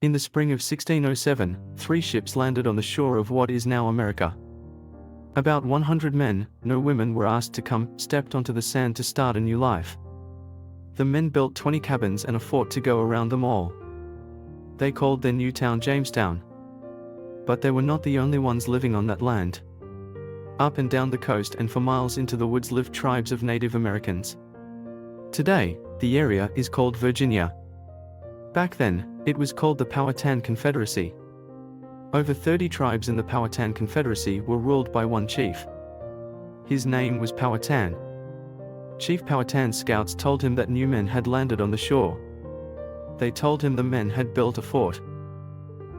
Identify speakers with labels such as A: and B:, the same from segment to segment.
A: In the spring of 1607, 3 ships landed on the shore of what is now America. About 100 men, no women, were asked to come, stepped onto the sand to start a new life. The men built 20 cabins and a fort to go around them all. They called their new town Jamestown. But they were not the only ones living on that land. Up and down the coast and for miles into the woods lived tribes of Native Americans. Today, the area is called Virginia. Back then, it was called the Powhatan Confederacy. Over 30 tribes in the Powhatan Confederacy were ruled by one chief. His name was Powhatan. Chief Powhatan's scouts told him that new men had landed on the shore. They told him the men had built a fort.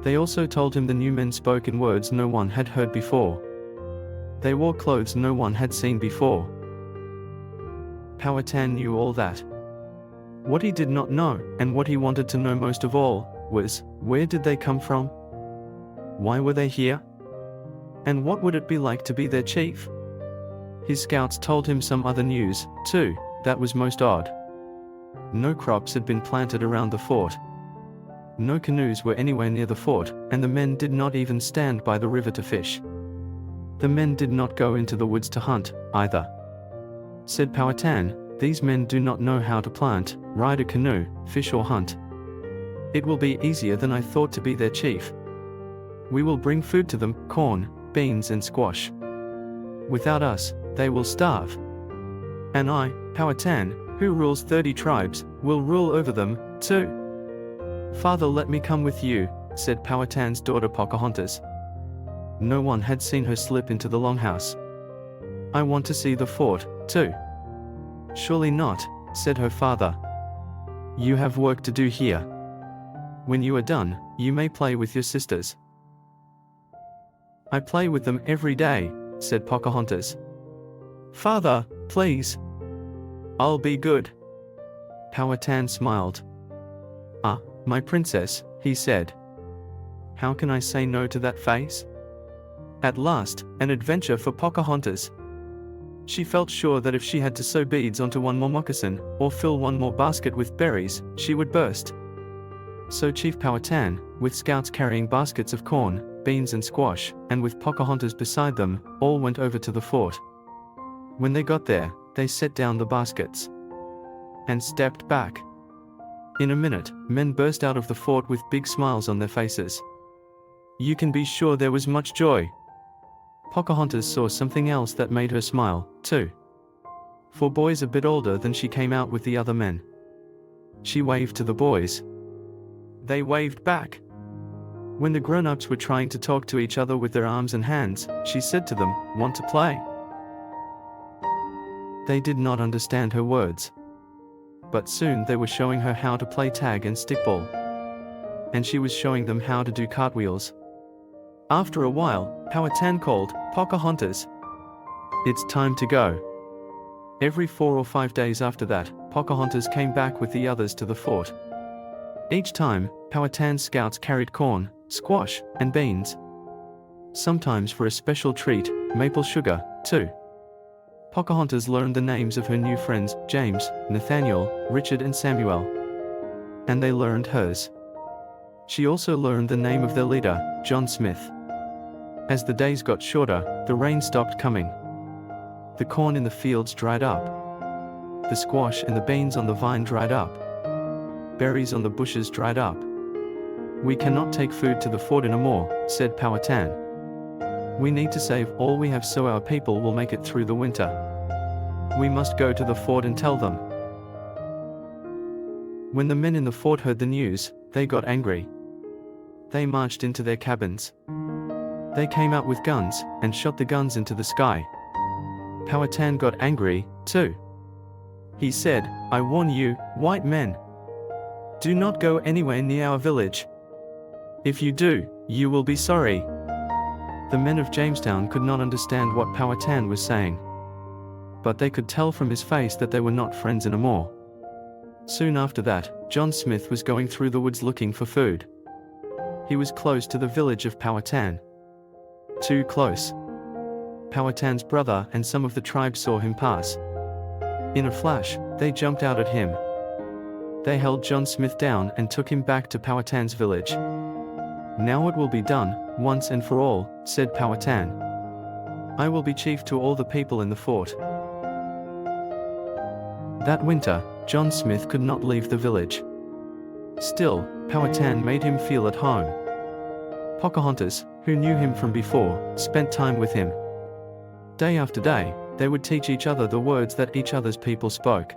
A: They also told him the new men spoke in words no one had heard before. They wore clothes no one had seen before. Powhatan knew all that. What he did not know, and what he wanted to know most of all, was, where did they come from? Why were they here? And what would it be like to be their chief? His scouts told him some other news, too, that was most odd. No crops had been planted around the fort. No canoes were anywhere near the fort, and the men did not even stand by the river to fish. The men did not go into the woods to hunt, either. Said Powhatan, these men do not know how to plant, ride a canoe, fish or hunt. It will be easier than I thought to be their chief. We will bring food to them, corn, beans and squash. Without us, they will starve. And I, Powhatan, who rules 30 tribes, will rule over them, too. Father, let me come with you, said Powhatan's daughter Pocahontas. No one had seen her slip into the longhouse. I want to see the fort, too. Surely not, said her father. You have work to do here. When you are done, you may play with your sisters. I play with them every day, said Pocahontas. Father, please. I'll be good. Powhatan smiled. Ah, my princess, he said. How can I say no to that face? At last, an adventure for Pocahontas. She felt sure that if she had to sew beads onto one more moccasin, or fill one more basket with berries, she would burst. So Chief Powhatan, with scouts carrying baskets of corn, beans and squash, and with Pocahontas beside them, all went over to the fort. When they got there, they set down the baskets and stepped back. In a minute, men burst out of the fort with big smiles on their faces. You can be sure there was much joy. Pocahontas saw something else that made her smile, too. 4 boys a bit older than she came out with the other men. She waved to the boys. They waved back. When the grown-ups were trying to talk to each other with their arms and hands, she said to them, "Want to play?" They did not understand her words. But soon they were showing her how to play tag and stickball. And she was showing them how to do cartwheels. After a while, Powhatan called, "Pocahontas, it's time to go." Every 4 or 5 days after that, Pocahontas came back with the others to the fort. Each time, Powhatan's scouts carried corn, squash, and beans. Sometimes for a special treat, maple sugar, too. Pocahontas learned the names of her new friends, James, Nathaniel, Richard and Samuel. And they learned hers. She also learned the name of their leader, John Smith. As the days got shorter, the rain stopped coming. The corn in the fields dried up. The squash and the beans on the vine dried up. Berries on the bushes dried up. We cannot take food to the fort anymore, said Powhatan. We need to save all we have so our people will make it through the winter. We must go to the fort and tell them. When the men in the fort heard the news, they got angry. They marched into their cabins. They came out with guns, and shot the guns into the sky. Powhatan got angry, too. He said, "I warn you, white men. Do not go anywhere near our village. If you do, you will be sorry." The men of Jamestown could not understand what Powhatan was saying. But they could tell from his face that they were not friends anymore. Soon after that, John Smith was going through the woods looking for food. He was close to the village of Powhatan. Too close. Powhatan's brother and some of the tribe saw him pass. In a flash, they jumped out at him. They held John Smith down and took him back to Powhatan's village. Now it will be done, once and for all, said Powhatan. I will be chief to all the people in the fort. That winter, John Smith could not leave the village. Still, Powhatan made him feel at home. Pocahontas, who knew him from before, spent time with him. Day after day, they would teach each other the words that each other's people spoke.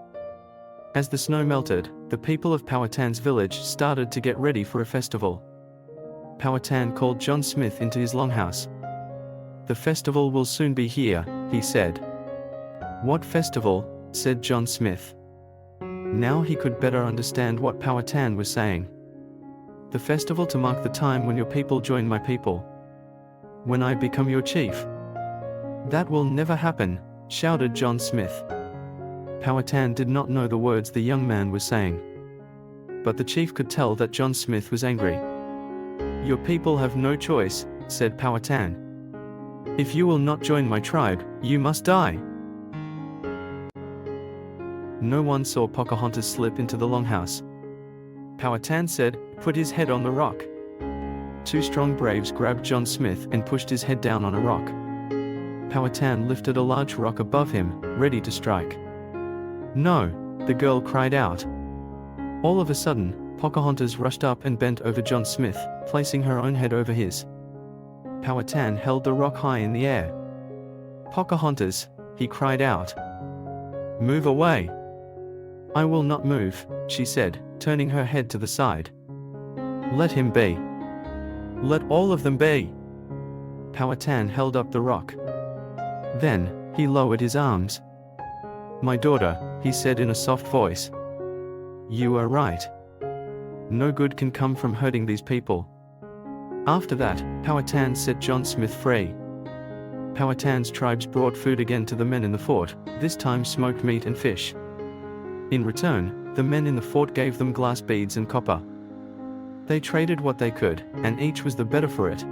A: As the snow melted, the people of Powhatan's village started to get ready for a festival. Powhatan called John Smith into his longhouse. The festival will soon be here, he said. What festival? Said John Smith. Now he could better understand what Powhatan was saying. The festival to mark the time when your people join my people. When I become your chief. That will never happen, shouted John Smith. Powhatan did not know the words the young man was saying. But the chief could tell that John Smith was angry. Your people have no choice, said Powhatan. If you will not join my tribe, you must die. No one saw Pocahontas slip into the longhouse. Powhatan said, put his head on the rock. Two strong braves grabbed John Smith and pushed his head down on a rock. Powhatan lifted a large rock above him, ready to strike. No, the girl cried out. All of a sudden, Pocahontas rushed up and bent over John Smith, placing her own head over his. Powhatan held the rock high in the air. Pocahontas, he cried out. Move away. I will not move, she said, turning her head to the side. Let him be. Let all of them be. Powhatan held up the rock. Then, he lowered his arms. My daughter, he said in a soft voice. You are right. No good can come from hurting these people. After that, Powhatan set John Smith free. Powhatan's tribes brought food again to the men in the fort, this time smoked meat and fish. In return, the men in the fort gave them glass beads and copper. They traded what they could, and each was the better for it.